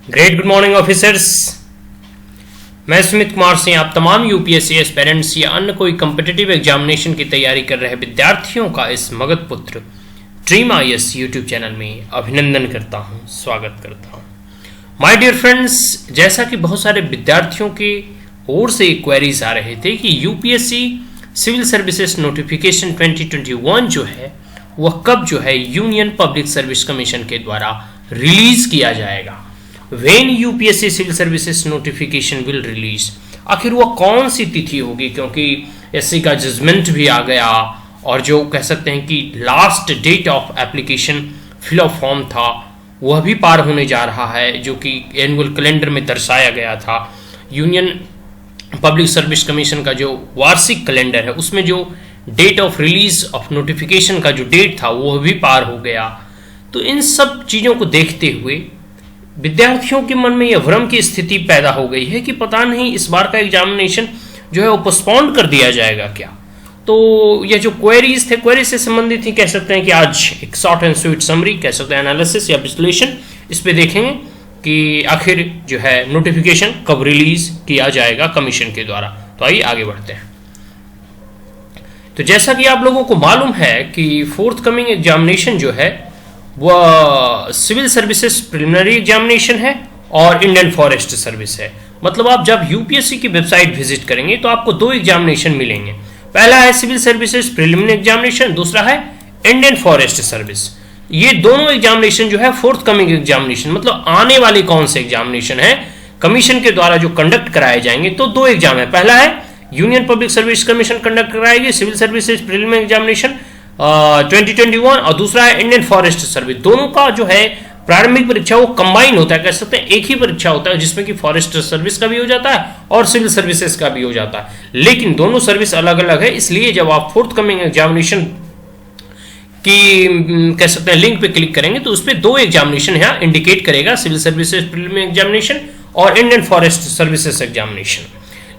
Great good morning officers. मैं सुमित कुमार सिंह आप तमाम यूपीएससी एस्पिरेंट्स या अन्य कोई कम्पिटिटिव एग्जामिनेशन की तैयारी कर रहे विद्यार्थियों का इस मगध पुत्र ड्रीम आईएएस यूट्यूब चैनल में अभिनंदन करता हूं, स्वागत करता हूं। माय डियर फ्रेंड्स, जैसा कि बहुत सारे विद्यार्थियों की ओर से क्वेरीज आ रहे थे कि यूपीएससी सिविल सर्विसेज नोटिफिकेशन 2021 जो है वह कब जो है यूनियन पब्लिक सर्विस कमीशन के द्वारा रिलीज किया जाएगा। When UPSC civil services notification will release, आखिर वो कौन सी तिथि होगी, क्योंकि एससी का जजमेंट भी आ गया और जो कह सकते हैं कि last date of application fill of form था वह भी पार होने जा रहा है, जो कि एनुअल कैलेंडर में दर्शाया गया था। यूनियन पब्लिक सर्विस कमीशन का जो वार्षिक कैलेंडर है उसमें जो date of release of notification का जो डेट था वह भी पार हो गया। तो इन सब चीज़ों को देखते हुए विद्यार्थियों के मन में यह भ्रम की स्थिति पैदा हो गई है कि पता नहीं इस बार का एग्जामिनेशन जो है वो पोस्टपोन कर दिया जाएगा क्या। तो ये जो क्वेरीज थे, क्वेरी से संबंधित ही कह सकते हैं कि आज एक शॉर्ट एंड स्वीट समरी, कह सकते हैं एनालिसिस या विश्लेषण, इस पे देखेंगे कि आखिर जो है नोटिफिकेशन कब रिलीज किया जाएगा कमीशन के द्वारा। तो आइए आगे बढ़ते हैं। तो जैसा कि आप लोगों को मालूम है कि फोर्थ कमिंग एग्जामिनेशन जो है वह सिविल सर्विसेज प्रिलिमिनरी एग्जामिनेशन है और इंडियन फॉरेस्ट सर्विस है। मतलब आप जब यूपीएससी की वेबसाइट विजिट करेंगे तो आपको दो एग्जामिनेशन मिलेंगे। पहला है सिविल सर्विसेज प्रिलिमिनरी एग्जामिनेशन, दूसरा है इंडियन फॉरेस्ट सर्विस। ये दोनों एग्जामिनेशन जो है फोर्थ कमिंग एग्जामिनेशन, मतलब आने वाले कौन से एग्जामिनेशन है कमीशन के द्वारा जो कंडक्ट कराए जाएंगे। तो दो एग्जाम है, पहला है union public service commission conduct कराएगी सिविल सर्विसेज प्रिलिमिनरी एग्जामिनेशन 2021 और दूसरा है इंडियन फॉरेस्ट सर्विस। दोनों का जो है प्रारंभिक परीक्षा वो कंबाइन होता है, कह सकते हैं एक ही परीक्षा होता है, जिसमें कि फॉरेस्ट सर्विस का भी हो जाता है और सिविल सर्विसेज का भी हो जाता है। लेकिन दोनों सर्विस अलग अलग है, इसलिए जब आप फोर्थ कमिंग एग्जामिनेशन की कह सकते हैं लिंक पे क्लिक करेंगे तो उस पर दो एग्जामिनेशन यहाँ इंडिकेट करेगा, सिविल सर्विसेज प्रिलिमिनरी एग्जामिनेशन और इंडियन फॉरेस्ट सर्विसेज एग्जामिनेशन।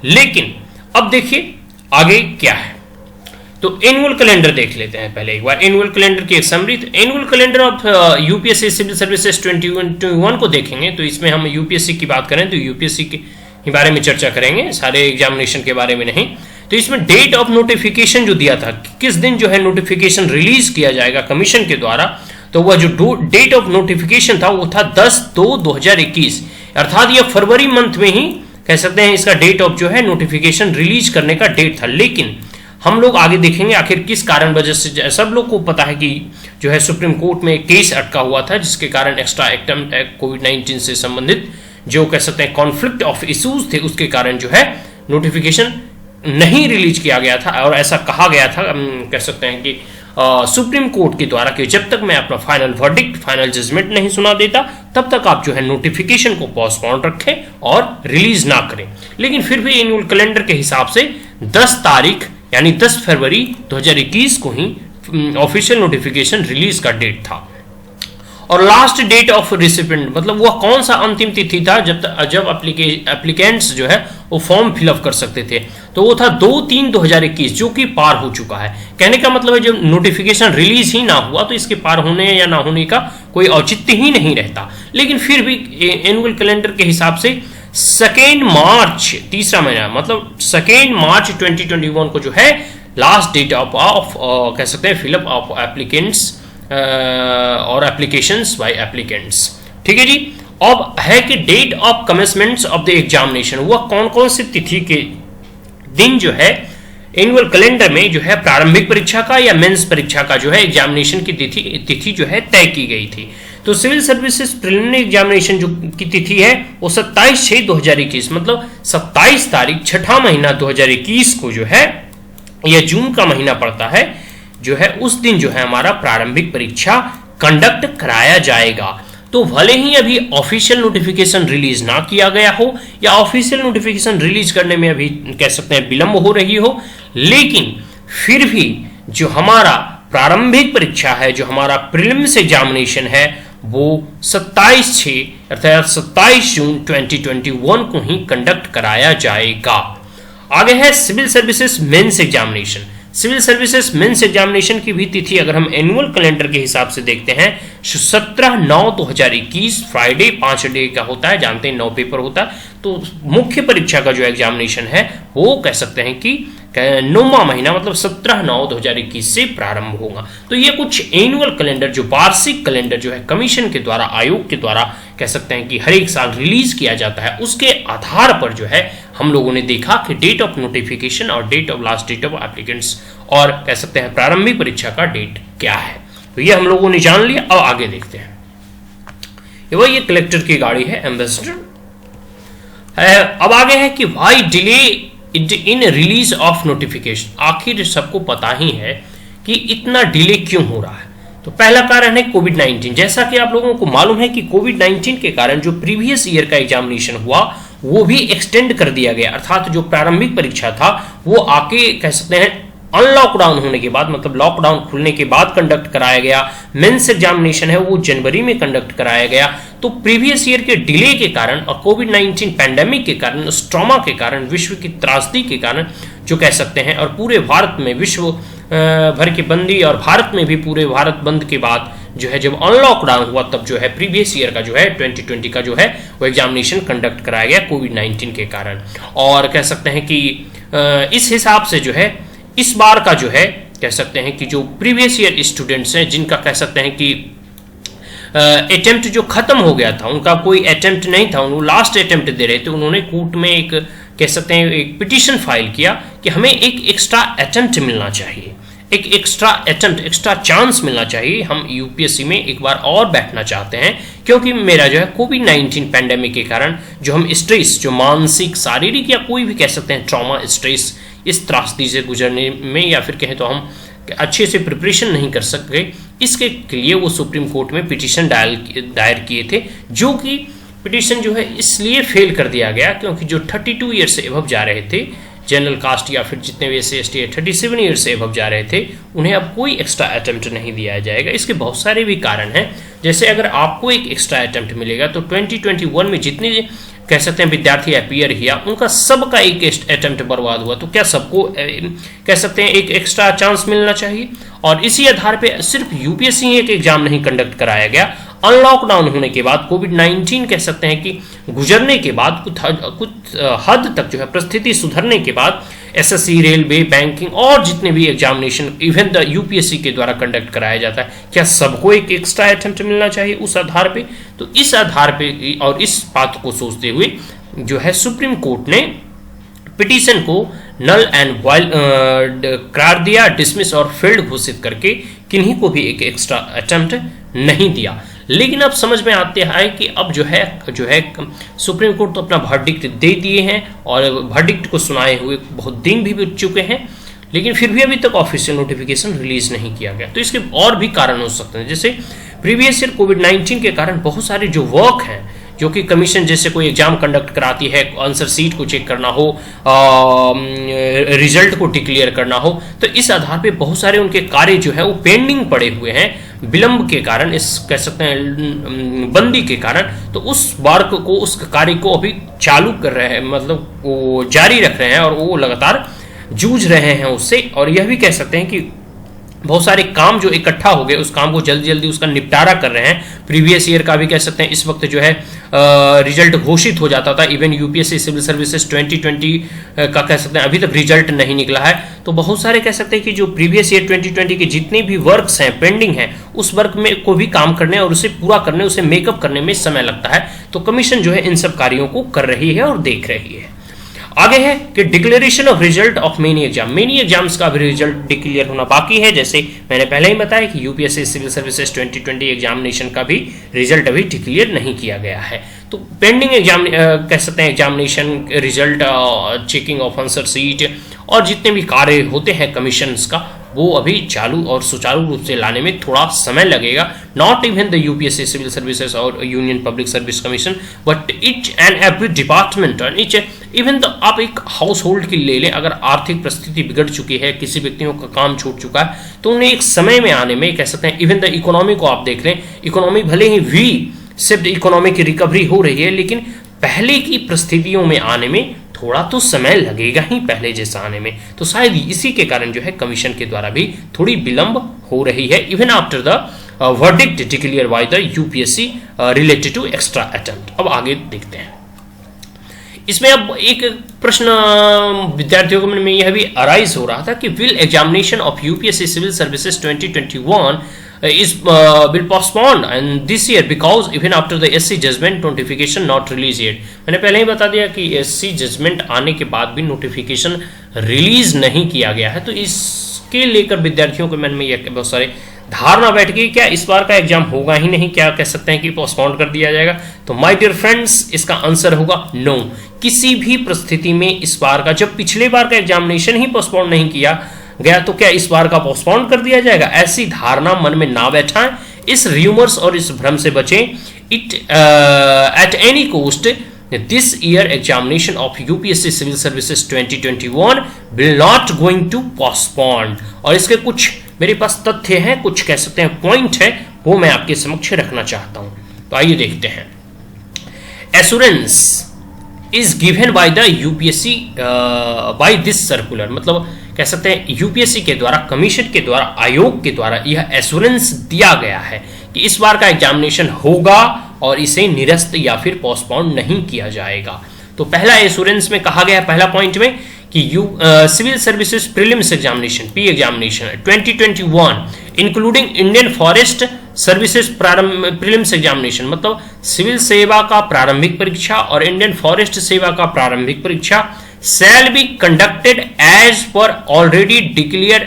लेकिन अब देखिए आगे क्या है। तो एनुअल कैलेंडर देख लेते हैं पहले एक बार, एनुअल कैलेंडर की एक समरी। तो annual calendar of UPSC civil services 2021 को देखेंगे तो इसमें हम यूपीएससी की बात करें तो यूपीएससी के बारे में चर्चा करेंगे, सारे एग्जामिनेशन के बारे में नहीं। तो इसमें डेट ऑफ नोटिफिकेशन जो दिया था, किस दिन जो है नोटिफिकेशन रिलीज किया जाएगा कमीशन के द्वारा, तो वह जो डेट ऑफ नोटिफिकेशन था वो था 10/2/2021, अर्थात यह फरवरी मंथ में ही कह सकते हैं इसका डेट ऑफ जो है नोटिफिकेशन रिलीज करने का डेट था। लेकिन हम लोग आगे देखेंगे आखिर किस कारण वजह से। सब लोग को पता है कि जो है सुप्रीम कोर्ट में एक केस अटका हुआ था, जिसके कारण एक्स्ट्रा एक्ट कोविड-19 से संबंधित जो कह सकते हैं कॉन्फ्लिक्ट ऑफ इश्यूज थे, उसके कारण जो है नोटिफिकेशन नहीं रिलीज किया गया था। और ऐसा कहा गया था, कह सकते हैं कि सुप्रीम कोर्ट के द्वारा कि जब तक मैं अपना फाइनल वर्डिक्ट, फाइनल जजमेंट नहीं सुना देता तब तक आप जो है नोटिफिकेशन को पोस्टपोन रखें और रिलीज ना करें। लेकिन फिर भी एनुअल कैलेंडर के हिसाब से 10 तारीख यानी 10 फरवरी 2021 को ही ऑफिशियल नोटिफिकेशन रिलीज का डेट था। और लास्ट डेट ऑफ रिसिपेंट, मतलब वह कौन सा अंतिम तिथि था जब एप्लीकेंट्स जो है वो फॉर्म फिलअप कर सकते थे, तो वो था 2/3/2021, जो कि पार हो चुका है। कहने का मतलब है जब नोटिफिकेशन रिलीज ही ना हुआ तो इसके पार होने या ना होने का कोई औचित्य ही नहीं रहता। लेकिन फिर भी एनुअल कैलेंडर के हिसाब से 2 मार्च, तीसरा महीना, मतलब 2 मार्च 2021 को जो है लास्ट डेट ऑफ कह सकते हैं फिलअप ऑफ एप्लीकेंट्स और एप्लीकेशंस बाय एप्लीकेंट्स। ठीक है जी। अब है कि date of commencements of the examination, वह कौन कौन सी तिथि के दिन जो है एनुअल कैलेंडर में जो है प्रारंभिक परीक्षा का या मेंस परीक्षा का जो है एग्जामिनेशन की तिथि जो है तय की गई थी। तो सिविल सर्विसेज प्रिलिमिनरी एग्जामिनेशन जो की तिथि है वो 27/6/2021, मतलब 27 तारीख, छठा महीना 2021 को जो है, यह जून का महीना पड़ता है, जो है उस दिन जो है हमारा प्रारंभिक परीक्षा कंडक्ट कराया जाएगा। तो भले ही अभी ऑफिशियल नोटिफिकेशन रिलीज ना किया गया हो या ऑफिशियल नोटिफिकेशन रिलीज करने में अभी कह सकते हैं विलंब हो रही हो, लेकिन फिर भी जो हमारा प्रारंभिक परीक्षा है, जो हमारा प्रीलिम्स एग्जामिनेशन है, वो 27/6 अर्थात 27 जून 2021 को ही कंडक्ट कराया जाएगा। आगे है civil services mains examination. Civil services mains examination की भी तिथि अगर हम एनुअल कैलेंडर के हिसाब से देखते हैं 17/9/2021 फ्राइडे 5 डे का होता है, जानते हैं 9 पेपर होता है। तो मुख्य परीक्षा का जो एग्जामिनेशन है वो कह सकते हैं कि 9वां महीना मतलब 17/9/2021 से प्रारंभ होगा। तो ये कुछ एनुअल कैलेंडर, जो वार्षिक कैलेंडर जो है कमीशन के द्वारा, आयोग के द्वारा कह सकते हैं कि हर एक साल रिलीज किया जाता है, उसके आधार पर जो है हम लोगों ने देखा कि डेट ऑफ नोटिफिकेशन और date of last date of applicants और कह सकते हैं प्रारंभिक परीक्षा का डेट क्या है। तो ये हम लोगों ने जान लिया। अब आगे देखते हैं। ये कलेक्टर की गाड़ी है, एम्बेसडर। अब आगे है कि why delay in release of notification. आखिर सबको पता ही है कि इतना डिले क्यों हो रहा है। तो पहला कारण है कोविड-19। जैसा कि आप लोगों को मालूम है कि कोविड-19 के कारण जो प्रीवियस ईयर का एग्जामिनेशन हुआ वो भी एक्सटेंड कर दिया गया, अर्थात जो प्रारंभिक परीक्षा था वो आके कह सकते हैं अनलॉकडाउन होने के बाद, मतलब लॉकडाउन खुलने के बाद कंडक्ट कराया गया। मेंस एग्जामिनेशन है वो जनवरी में कंडक्ट कराया गया। तो प्रीवियस ईयर के डिले के कारण और कोविड-19 पैंडेमिक के कारण, उस ट्रॉमा के कारण, विश्व की त्रासदी के कारण जो कह सकते हैं, और पूरे भारत में विश्व भर की बंदी और भारत में भी पूरे भारत बंद के बाद जो है जब अनलॉकडाउन हुआ तब जो है प्रीवियस ईयर का जो है 2020 का जो है वो एग्जामिनेशन कंडक्ट कराया गया कोविड-19 के कारण। और कह सकते हैं कि इस हिसाब से जो है इस बार का जो है कह सकते हैं कि जो प्रीवियस ईयर स्टूडेंट्स हैं जिनका कह सकते हैं कि अटेम्प्ट जो खत्म हो गया था, उनका कोई अटेम्प्ट नहीं था, उन्होंने लास्ट अटेम्प्ट दे रहे थे, उन्होंने कोर्ट में एक कह सकते हैं एक पिटीशन फाइल किया कि हमें एक एक्स्ट्रा अटेम्प्ट मिलना चाहिए, एक एक्स्ट्रा अटेम्प्ट, एक्स्ट्रा चांस मिलना चाहिए। हम यूपीएससी में एक बार और बैठना चाहते हैं क्योंकि मेरा जो है कोविड-19 पैंडेमिक के कारण जो हम स्ट्रेस, जो मानसिक, शारीरिक या कोई भी कह सकते हैं ट्रॉमा, स्ट्रेस, इस त्रासदी से गुजरने में या फिर कहें तो हम अच्छे से प्रिपरेशन नहीं कर सके, इसके लिए वो सुप्रीम कोर्ट में पिटीशन दायर किए थे, जो कि पिटीशन जो है इसलिए फेल कर दिया गया क्योंकि जो 32 ईयर से एबव जा रहे थे जनरल कास्ट या फिर जितने भी SC/ST 37 ईयर से एबव जा रहे थे उन्हें अब कोई एक्स्ट्रा अटेम्प्ट नहीं दिया जाएगा। इसके बहुत सारे भी कारण हैं, जैसे अगर आपको एक एक्स्ट्रा अटेम्प्ट मिलेगा तो 2021 में जितने कह सकते हैं विद्यार्थी अपीयर किया उनका सबका एक अटेम्प्ट बर्बाद हुआ, तो क्या सबको कह सकते हैं एक एक्स्ट्रा चांस मिलना चाहिए। और इसी आधार पे सिर्फ यूपीएससी एक एग्जाम नहीं कंडक्ट कराया गया, अनलॉकडाउन होने के बाद कोविड-19 कह सकते हैं कि गुजरने के बाद कुछ हद तक जो है परिस्थिति सुधरने के बाद SSC, रेलवे, बैंकिंग और जितने भी एग्जामिनेशन इवन द यूपीएससी के द्वारा कंडक्ट कराया जाता है, क्या सबको एक एक्स्ट्रा अटेम्प्ट मिलना चाहिए उस आधार पे। तो इस आधार पे और इस बात को सोचते हुए जो है सुप्रीम कोर्ट ने पिटीशन को नल एंड वाइल करार दिया, डिसमिस और फेल्ड घोषित करके किन्हीं को भी एक एक्स्ट्रा अटेम्प्ट नहीं दिया। लेकिन अब समझ में आते हैं कि अब जो है सुप्रीम कोर्ट तो अपना वर्डिक्ट दे दिए हैं और वर्डिक्ट को सुनाए हुए बहुत दिन भी बीत चुके हैं, लेकिन फिर भी अभी तक ऑफिशियल नोटिफिकेशन रिलीज नहीं किया गया। तो इसके और भी कारण हो सकते हैं, जैसे प्रीवियस ईयर कोविड-19 के कारण बहुत सारे जो वर्क हैं जो कि कमीशन जैसे कोई एग्जाम कंडक्ट कराती है, आंसर सीट को चेक करना हो, रिजल्ट को डिक्लेयर करना हो, तो इस आधार पे बहुत सारे उनके कार्य जो है वो पेंडिंग पड़े हुए हैं विलंब के कारण, इस कह सकते हैं बंदी के कारण। तो उस वर्क को, उस कार्य को अभी चालू कर रहे हैं, मतलब वो जारी रख रहे हैं और वो लगातार जूझ रहे हैं उससे। और यह भी कह सकते हैं कि बहुत सारे काम जो इकट्ठा हो गए उस काम को जल्दी जल्दी उसका निपटारा कर रहे हैं। प्रीवियस ईयर का भी कह सकते हैं इस वक्त जो है रिजल्ट घोषित हो जाता था, इवन यूपीएससी सिविल सर्विसेज 2020 का कह सकते हैं अभी तक रिजल्ट नहीं निकला है। तो बहुत सारे कह सकते हैं कि जो प्रीवियस ईयर 2020 के जितने भी वर्क्स हैं पेंडिंग हैं उस वर्क में को भी काम करने और उसे पूरा करने, उसे मेकअप करने में समय लगता है। तो कमीशन जो है इन सब कार्यों को कर रही है और देख रही है। आगे है कि declaration of result of many exam, many exams का भी रिजल्ट डिक्लेयर होना बाकी है। जैसे मैंने पहले ही बताया कि यूपीएससी सिविल सर्विसेज 2020 एग्जामिनेशन का भी रिजल्ट अभी डिक्लेयर नहीं किया गया है। तो पेंडिंग एग्जाम कह सकते हैं examination result, checking of answer sheet और जितने भी कार्य होते हैं कमीशंस का वो अभी चालू और सुचारू रूप से लाने में थोड़ा समय लगेगा। Not even the UPSC civil services और union public service commission but each and every department और ईच इवन तो आप एक हाउस होल्ड की ले लें, अगर आर्थिक परिस्थिति बिगड़ चुकी है, किसी व्यक्तियों का काम छूट चुका है, तो उन्हें एक समय में आने में कह सकते हैं इवन द इकोनॉमी को आप देख लें, इकोनॉमी भले ही वी सिर्फ इकोनॉमी की रिकवरी हो रही है लेकिन पहले की परिस्थितियों में आने में थोड़ा तो समय लगेगा ही पहले जैसा आने में। तो शायद इसी के कारण जो है कमीशन के द्वारा भी थोड़ी विलंब हो रही है even after the verdict declare by the UPSC related to extra attempt. अब आगे देखते हैं। इसमें अब एक प्रश्न विद्यार्थियों के मन में यह भी अराइज हो रहा था कि will examination of UPSC civil services 2021 is will postpone and this year because even after the SC judgment notification not released yet। मैंने पहले ही बता दिया कि SC जजमेंट आने के बाद भी नोटिफिकेशन रिलीज नहीं किया गया है, तो इसके लेकर विद्यार्थियों के मन में यह बहुत सारे धारणा बैठ गई, क्या इस बार का एग्जाम होगा ही नहीं, क्या कह सकते हैं कि पोस्टपोन कर दिया जाएगा। तो माय डियर फ्रेंड्स, इसका आंसर होगा नो। किसी भी परिस्थिति में इस बार का, जब पिछले बार का एग्जामिनेशन ही पोस्टपोन नहीं किया गया तो क्या इस बार का पोस्टपोन कर दिया जाएगा, ऐसी धारणा मन में ना बैठाएं, इस र्यूमर्स और इस भ्रम से बचें। It at any cost this year examination of UPSC civil services 2021 will not going to postpone. और इसके कुछ मेरे पास तथ्य हैं, कुछ कह सकते हैं पॉइंट है, वो मैं आपके समक्ष रखना चाहता हूं। तो आइए देखते हैं। Assurance is given by the UPSC by this circular, मतलब कह सकते हैं यूपीएससी के द्वारा, कमीशन के द्वारा, आयोग के द्वारा यह एश्योरेंस दिया गया है कि इस बार का एग्जामिनेशन होगा और इसे निरस्त या फिर पोस्टपोन नहीं किया जाएगा। तो पहला एश्योरेंस में कहा गया, पहला पॉइंट में कि civil services prelims examination P examination 2021 including Indian forest services prelims examination, मतलब सिविल सेवा का प्रारंभिक परीक्षा और इंडियन फॉरेस्ट सेवा का प्रारंभिक परीक्षा shall be conducted as per already declared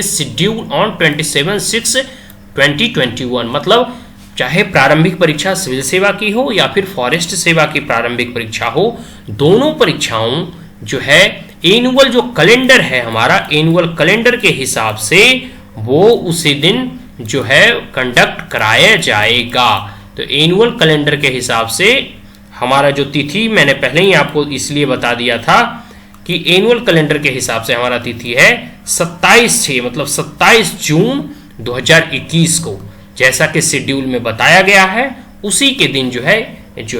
schedule on 27/6/2021। मतलब चाहे प्रारंभिक परीक्षा सिविल सेवा की हो या फिर फॉरेस्ट सेवा की प्रारंभिक परीक्षा हो, दोनों परीक्षाओं जो है एनुअल जो कैलेंडर है हमारा, एनुअल कैलेंडर के हिसाब से वो उसी दिन जो है कंडक्ट कराया जाएगा। तो एनुअल कैलेंडर के हिसाब से हमारा जो तिथि, मैंने पहले ही आपको इसलिए बता दिया था कि एनुअल कैलेंडर के हिसाब से हमारा तिथि है 27/6, मतलब 27 जून 2021 को, जैसा कि शेड्यूल में बताया गया है उसी के दिन जो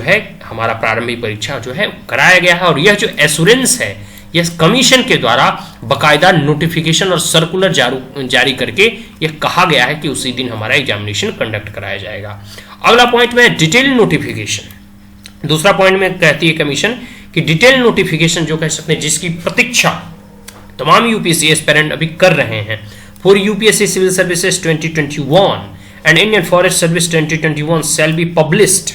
है हमारा प्रारंभिक परीक्षा जो है कराया गया है। और यह जो एश्योरेंस है, यह कमीशन के द्वारा बकायदा नोटिफिकेशन और सर्कुलर जारी करके यह कहा गया है कि उसी दिन हमारा एग्जामिनेशन कंडक्ट कराया जाएगा। अगला पॉइंट में डिटेल नोटिफिकेशन। दूसरा पॉइंट में कहती है कमीशन कि डिटेल नोटिफिकेशन जो कह सकते हैं, जिसकी प्रतीक्षा तमाम यूपीएससी एस्पिरेंट अभी कर रहे हैं for UPSC civil services 2021 and Indian forest service 2021 shall be published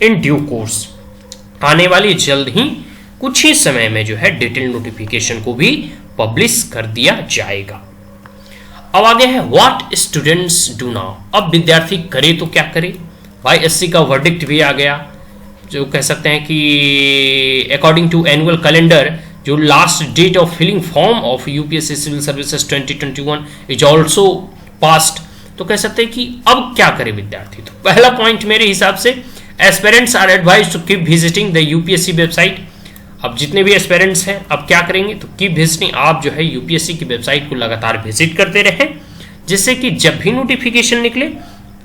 in due course. आने वाली जल्द ही कुछ ही समय में जो है डिटेल नोटिफिकेशन को भी पब्लिश कर दिया जाएगा। अब आगे है व्हाट स्टूडेंट्स डू नाउ। अब विद्यार्थी करे तो क्या करे। भाई एससी का वर्डिक्ट भी आ गया, जो कह सकते हैं कि अकॉर्डिंग टू एनुअल कैलेंडर जो last date of filling form of UPSC civil services 2021 is also past. तो कह सकते हैं कि अब क्या करे विद्यार्थी। तो पहला पॉइंट मेरे हिसाब से, aspirants are advised to keep visiting the UPSC website. अब जितने भी एस्पिरेंट्स हैं अब क्या करेंगे, तो कीप विजिटिंग, आप जो है यूपीएससी की वेबसाइट को लगातार विजिट करते रहें, जिससे कि जब भी नोटिफिकेशन निकले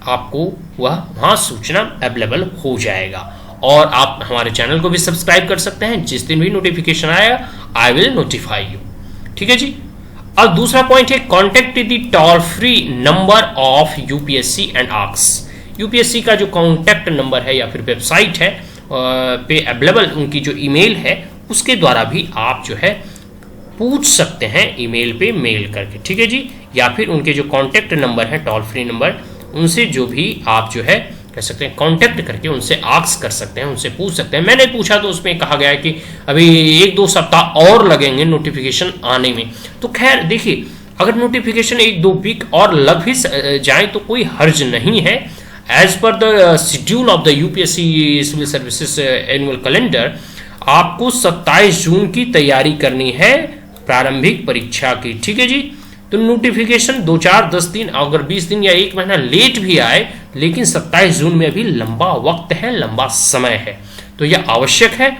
आपको वह वहाँ सूचना अवेलेबल हो जाएगा। और आप हमारे चैनल को भी सब्सक्राइब कर सकते हैं, जिस दिन भी नोटिफिकेशन आया आई विल नोटिफाई यू। ठीक है जी। अब दूसरा पॉइंट है contact the toll free number of UPSC and ask. UPSC का जो कॉन्टैक्ट नंबर है या फिर वेबसाइट है पे अवेलेबल उनकी जो ईमेल है, उसके द्वारा भी आप जो है पूछ सकते हैं ईमेल पे मेल करके। ठीक है जी। या फिर उनके जो कॉन्टैक्ट नंबर है, टोल फ्री नंबर, उनसे जो भी आप जो है कह सकते हैं कांटेक्ट करके उनसे आस्क कर सकते हैं, उनसे पूछ सकते हैं। मैंने पूछा तो उसमें कहा गया है कि अभी 1-2 सप्ताह और लगेंगे नोटिफिकेशन आने में। तो खैर देखिए, अगर नोटिफिकेशन 1-2 वीक और लग भी जाए तो कोई हर्ज नहीं है। As per the schedule of the UPSC civil services annual calendar आपको 27 जून की तैयारी करनी है प्रारंभिक परीक्षा की। ठीक है जी। तो नोटिफिकेशन 2-4-10 दिन, अगर 20 दिन या 1 महीना लेट भी आए, लेकिन 27 जून में अभी लंबा वक्त है, लंबा समय है। तो यह आवश्यक है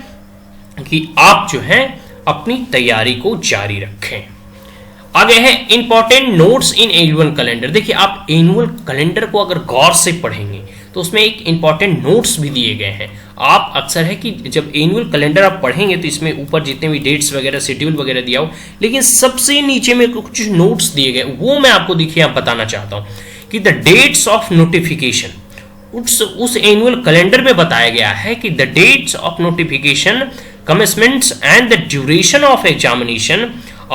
कि आप जो है अपनी तैयारी को जारी रखें। आगे है important notes in annual calendar. देखिए, आप एनुअल कैलेंडर को अगर गौर से पढ़ेंगे तो उसमें एक इंपॉर्टेंट नोट्स भी दिए गए हैं। आप अक्सर है कि जब एनुअल कैलेंडर आप पढ़ेंगे तो इसमें ऊपर जितने भी डेट्स वगैरह, शेड्यूल वगैरह दिया हो, लेकिन सबसे नीचे में कुछ नोट्स दिए गए, वो मैं आपको देखिए आप बताना चाहता हूँ कि द डेट्स ऑफ नोटिफिकेशन, उस एनुअल कैलेंडर में बताया गया है कि the dates of notification, commencements and the duration of examination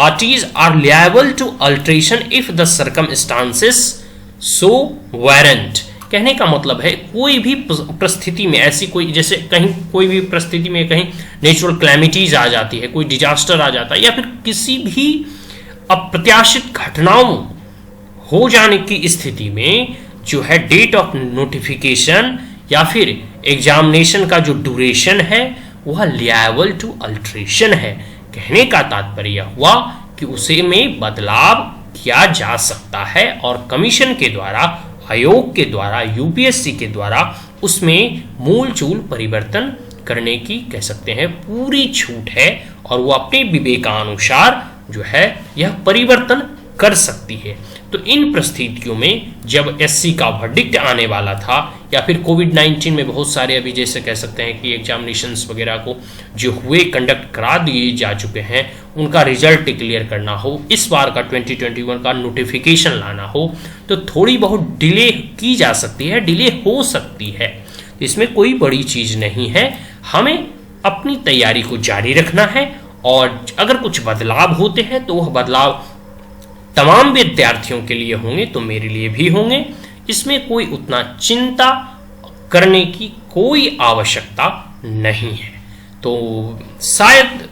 RTs are liable to alteration if the circumstances so warrant। कहने का मतलब है कोई भी परिस्थिति में ऐसी कोई, जैसे कहीं कोई भी परिस्थिति में कहीं नेचुरल क्लैमिटीज आ जाती है, कोई डिजास्टर आ जाता है, या फिर किसी भी अप्रत्याशित घटनाओं हो जाने की स्थिति में जो है डेट ऑफ नोटिफिकेशन या फिर एग्जामिनेशन का जो ड्यूरेशन है वह लिएबल टू अल्ट्रेशन है। कहने का तात्पर्य हुआ कि उसे में बदलाव किया जा सकता है और कमीशन के द्वारा, आयोग के द्वारा, यूपीएससी के द्वारा उसमें मूल चूल परिवर्तन करने की कह सकते हैं पूरी छूट है और वो अपने विवेकानुसार जो है यह परिवर्तन कर सकती है। तो इन परिस्थितियों में जब एससी का वर्डिक्ट आने वाला था या फिर कोविड-19 में बहुत सारे अभी जैसे कह सकते हैं कि एग्जामिनेशंस वगैरह को जो हुए कंडक्ट करा दिए जा चुके हैं, उनका रिजल्ट क्लियर करना हो, इस बार का 2021 का नोटिफिकेशन लाना हो, तो थोड़ी बहुत डिले की जा सकती है, डिले हो सकती है। इसमें कोई बड़ी चीज़ नहीं है, हमें अपनी तैयारी को जारी रखना है और अगर कुछ बदलाव होते हैं तो वह बदलाव तमाम विद्यार्थियों के लिए होंगे तो मेरे लिए भी होंगे। इसमें कोई उतना चिंता करने की कोई आवश्यकता नहीं है। तो शायद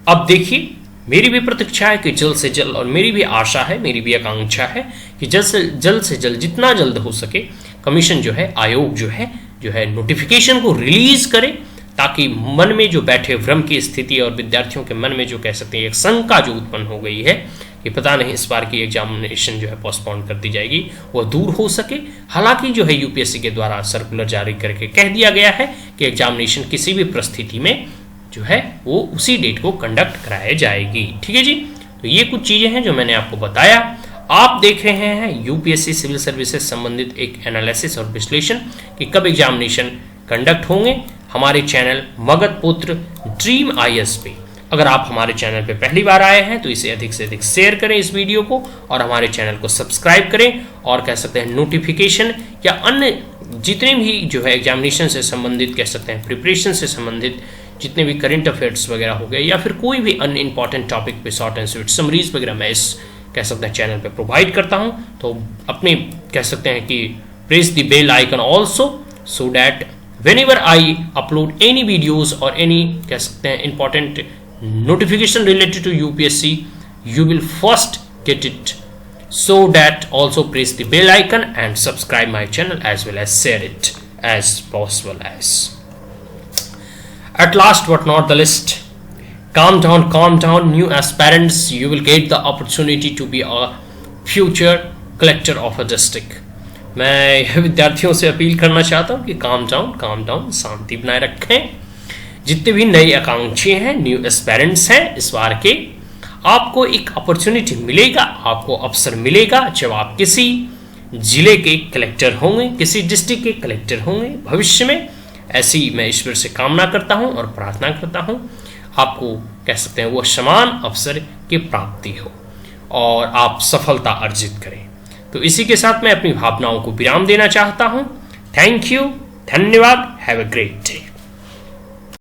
अब देखिए, मेरी भी प्रतीक्षा है कि जल्द से जल्द, और मेरी भी आशा है, मेरी भी आकांक्षा है कि जल्द से जल्द जितना जल्द हो सके कमीशन जो है, आयोग जो है नोटिफिकेशन को रिलीज करे, ताकि मन में जो बैठे भ्रम की स्थिति और विद्यार्थियों के मन में जो कह सकते हैं एक शंका जो उत्पन्न हो गई है कि पता नहीं इस बार की एग्जामिनेशन जो है पोस्टपोन कर दी जाएगी, वह दूर हो सके। हालांकि जो है यूपीएससी के द्वारा सर्कुलर जारी करके कह दिया गया है कि एग्जामिनेशन किसी भी परिस्थिति में जो है वो उसी डेट को कंडक्ट कराई जाएगी। ठीक है जी, तो ये कुछ चीज़ें हैं जो मैंने आपको बताया। आप देख रहे हैं यूपीएससी सिविल सर्विसेज संबंधित एक एनालिसिस और विश्लेषण कि कब एग्जामिनेशन कंडक्ट होंगे हमारे चैनल मगध पुत्र ड्रीम आईएएस पे। अगर आप हमारे चैनल पे पहली बार आए हैं तो इसे अधिक से अधिक शेयर करें इस वीडियो को, और हमारे चैनल को सब्सक्राइब करें, और कह सकते हैं नोटिफिकेशन या अन्य जितने भी जो है एग्जामिनेशन से संबंधित कह सकते हैं प्रिपरेशन से संबंधित जितने भी करंट अफेयर्स वगैरह हो गए या फिर कोई भी अन्य इंपॉर्टेंट टॉपिक पे शॉर्ट एंड स्वीट समरीज वगैरह मैं इस कह सकते हैं चैनल पे प्रोवाइड करता हूं। तो अपने कह सकते हैं कि press the bell icon also so that whenever I upload any videos or any कह सकते हैं important notification related to UPSC, you will first get it. So that also press the bell icon and subscribe my channel as well as share it as possible as. At last but not the least, calm down new aspirants, you will get the opportunity to be a future collector of a district. मैं विद्यार्थियों से appeal करना चाहता हूँ कि calm down शांति बनाए रखें। जितने भी नए आकांक्षी हैं, न्यू एस्पायरेंट्स हैं इस बार के, आपको एक अपॉर्चुनिटी मिलेगा, आपको अवसर मिलेगा जब आप किसी जिले के कलेक्टर होंगे, किसी डिस्ट्रिक्ट के कलेक्टर होंगे भविष्य में। ऐसी मैं ईश्वर से कामना करता हूँ और प्रार्थना करता हूँ आपको कह सकते हैं वो समान अवसर की प्राप्ति हो और आप सफलता अर्जित करें। तो इसी के साथ मैं अपनी भावनाओं को विराम देना चाहता हूं। थैंक यू, धन्यवाद, हैव अ ग्रेट डे।